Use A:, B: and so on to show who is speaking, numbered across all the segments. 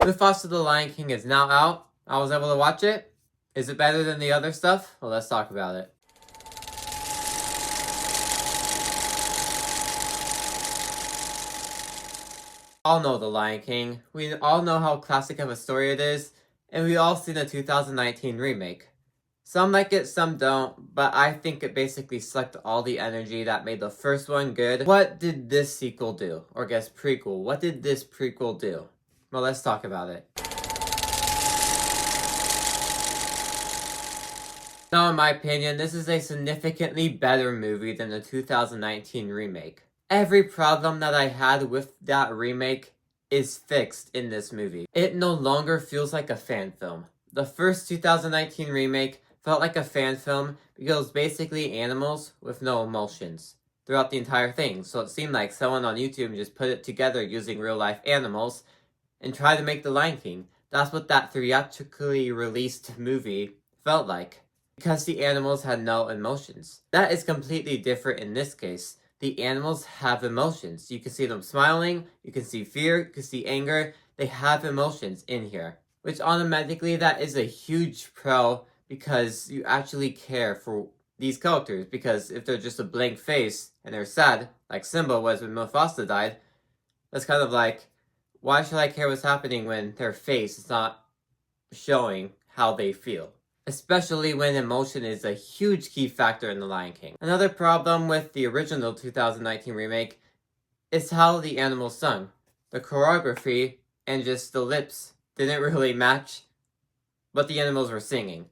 A: Mufasa The Lion King is now out. I was able to watch it. Is it better than the other stuff? Well, let's talk about it. All know The Lion King. We all know how classic of a story it is, and we all seen the 2019 remake. Some like it, some don't, but I think it basically sucked all the energy that made the first one good. What did this sequel do? Or I guess prequel. What did this prequel do? Well, let's talk about it. Now, in my opinion, this is a significantly better movie than the 2019 remake. Every problem that I had with that remake is fixed in this movie. It no longer feels like a fan film. The first 2019 remake felt like a fan film because it was basically animals with no emotions throughout the entire thing. So it seemed like someone on YouTube just put it together using real life animals and tried to make The Lion King. That's what that theatrically released movie felt like, because the animals had no emotions. That is completely different in this case. The animals have emotions. You can see them smiling, you can see fear, you can see anger. They have emotions in here, which automatically that is a huge pro because you actually care for these characters, because if they're just a blank face and they're sad, like Simba was when Mufasa died, that's kind of like, why should I care what's happening when their face is not showing how they feel? Especially when emotion is a huge key factor in The Lion King. Another problem with the original 2019 remake is how the animals sung. The choreography and just the lips didn't really match what the animals were singing.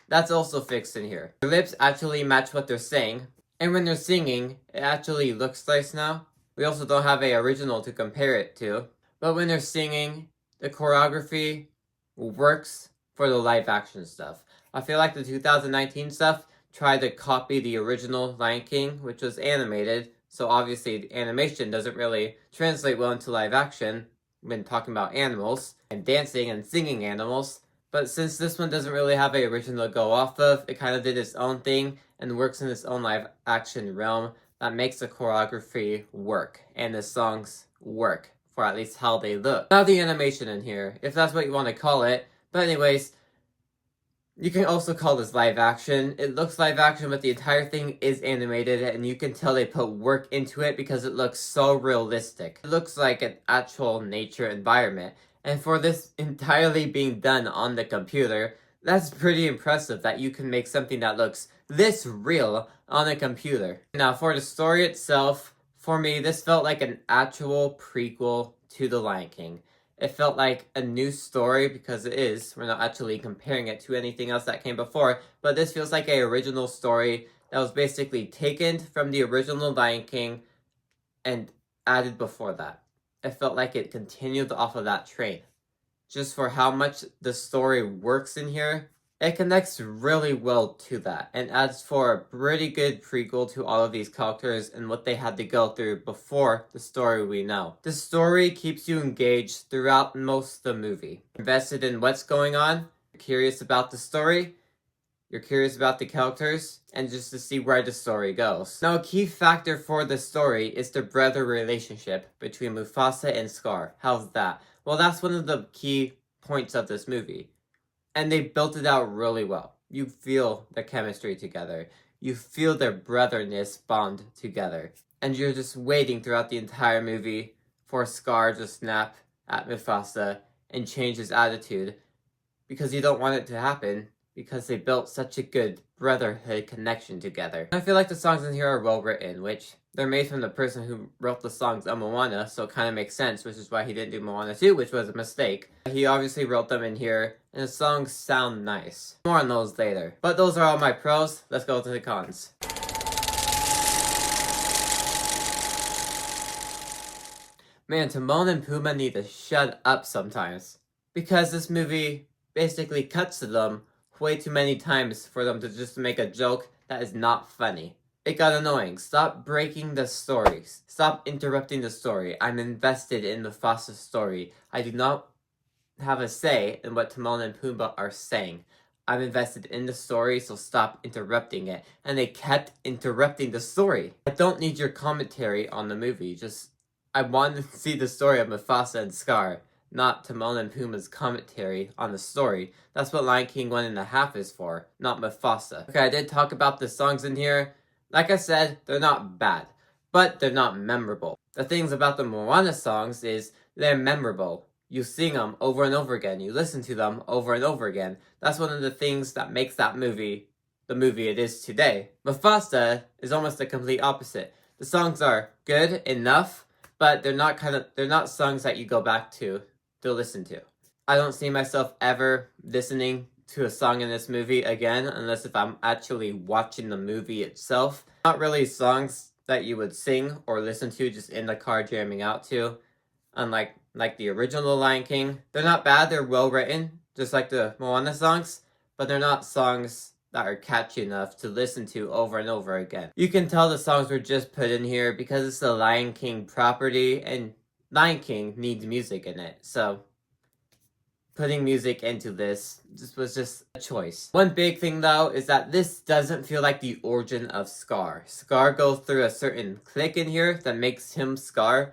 A: That's also fixed in here. The lips actually match what they're saying, and when they're singing, it actually looks nice now. We also don't have an original to compare it to, but when they're singing, the choreography works for the live action stuff. I feel like the 2019 stuff tried to copy the original Lion King, which was animated, so obviously animation doesn't really translate well into live action when talking about animals and dancing and singing animals. But since this one doesn't really have an original to go off of, it kind of did its own thing and works in its own live action realm that makes the choreography work and the songs work for at least how they look. Now the animation in here, if that's what you want to call it. But anyways, you can also call this live action. It looks live action, but the entire thing is animated, and you can tell they put work into it because it looks so realistic. It looks like an actual nature environment. And for this entirely being done on the computer, that's pretty impressive that you can make something that looks this real on a computer. Now for the story itself, for me, this felt like an actual prequel to The Lion King. It felt like a new story because it is. We're not actually comparing it to anything else that came before, but this feels like an original story that was basically taken from the original Lion King and added before that. It felt like it continued off of that train. Just for how much the story works in here, it connects really well to that and adds for a pretty good prequel to all of these characters and what they had to go through before the story we know. The story keeps you engaged throughout most of the movie. Invested in what's going on, you're curious about the story, you're curious about the characters, and just to see where the story goes. Now, a key factor for the story is the brother relationship between Mufasa and Scar. How's that? Well, that's one of the key points of this movie. And they built it out really well. You feel the chemistry together. You feel their brotherness bond together. And you're just waiting throughout the entire movie for Scar to snap at Mufasa and change his attitude, because you don't want it to happen, because they built such a good brotherhood connection together. I feel like the songs in here are well written, which they're made from the person who wrote the songs of Moana, so it kind of makes sense, which is why he didn't do Moana 2, which was a mistake. He obviously wrote them in here, and the songs sound nice. More on those later. But those are all my pros. Let's go to the cons. Man, Timon and Pumbaa need to shut up sometimes, because this movie basically cuts to them way too many times for them to just make a joke that is not funny. It got annoying. Stop breaking the stories. Stop interrupting the story. I'm invested in Mufasa's story. I do not have a say in what Timon and Pumbaa are saying. I'm invested in the story, so stop interrupting it. And they kept interrupting the story. I don't need your commentary on the movie. I want to see the story of Mufasa and Scar. not Timon and Pumbaa's commentary on the story. That's what Lion King 1.5 is for, not Mufasa. Okay, I did talk about the songs in here. Like I said, they're not bad, but they're not memorable. The things about the Moana songs is they're memorable. You sing them over and over again. You listen to them over and over again. That's one of the things that makes that movie the movie it is today. Mufasa is almost the complete opposite. The songs are good enough, but they're not songs that you go back to listen to. I don't see myself ever listening to a song in this movie again, unless if I'm actually watching the movie itself. Not really songs that you would sing or listen to just in the car jamming out to, unlike the original Lion King. They're not bad, they're well written, just like the Moana songs, but they're not songs that are catchy enough to listen to over and over again. You can tell the songs were just put in here because it's the Lion King property, and Lion King needs music in it, so putting music into this was just a choice. One big thing though is that this doesn't feel like the origin of Scar. Scar goes through a certain click in here that makes him Scar,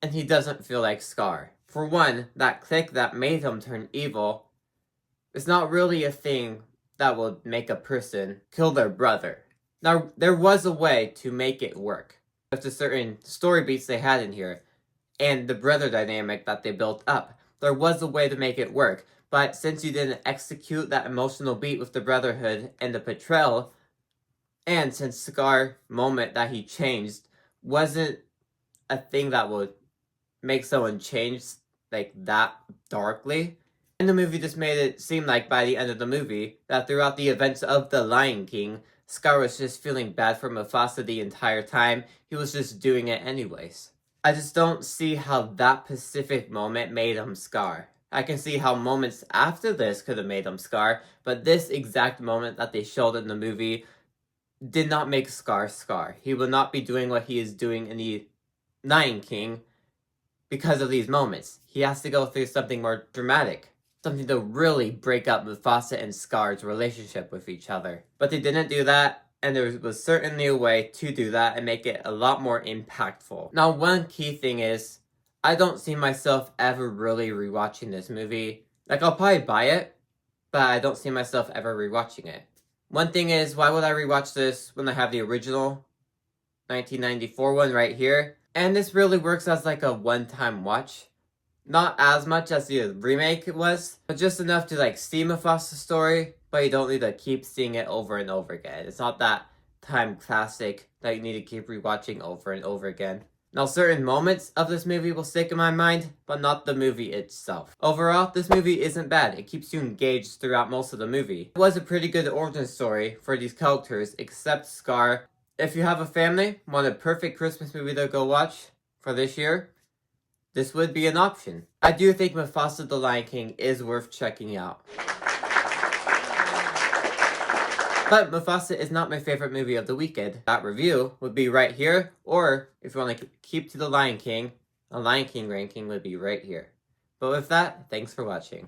A: and he doesn't feel like Scar. For one, that click that made him turn evil is not really a thing that would make a person kill their brother. Now, there was a way to make it work with the certain story beats they had in here, and the brother dynamic that they built up. There was a way to make it work, but since you didn't execute that emotional beat with the brotherhood and the betrayal, and since Scar moment that he changed wasn't a thing that would make someone change like that darkly, and the movie just made it seem like by the end of the movie that throughout the events of The Lion King, Scar was just feeling bad for Mufasa the entire time. He was just doing it anyways. I just don't see how that specific moment made him Scar. I can see how moments after this could have made him Scar, but this exact moment that they showed in the movie did not make Scar Scar. He will not be doing what he is doing in The Lion King because of these moments. He has to go through something more dramatic. Something to really break up Mufasa and Scar's relationship with each other. But they didn't do that, and there was certainly a way to do that and make it a lot more impactful. Now, one key thing is, I don't see myself ever really rewatching this movie. Like, I'll probably buy it, but I don't see myself ever rewatching it. One thing is, why would I rewatch this when I have the original 1994 one right here? And this really works as like a one-time watch. Not as much as the remake was, but just enough to like see Mufasa's story, but you don't need to keep seeing it over and over again. It's not that time classic that you need to keep rewatching over and over again. Now, certain moments of this movie will stick in my mind, but not the movie itself. Overall, this movie isn't bad. It keeps you engaged throughout most of the movie. It was a pretty good origin story for these characters, except Scar. If you have a family, want a perfect Christmas movie to go watch for this year, this would be an option. I do think Mufasa The Lion King is worth checking out. But Mufasa is not my favorite movie of the weekend. That review would be right here, or if you want to keep to The Lion King, a Lion King ranking would be right here. But with that, thanks for watching.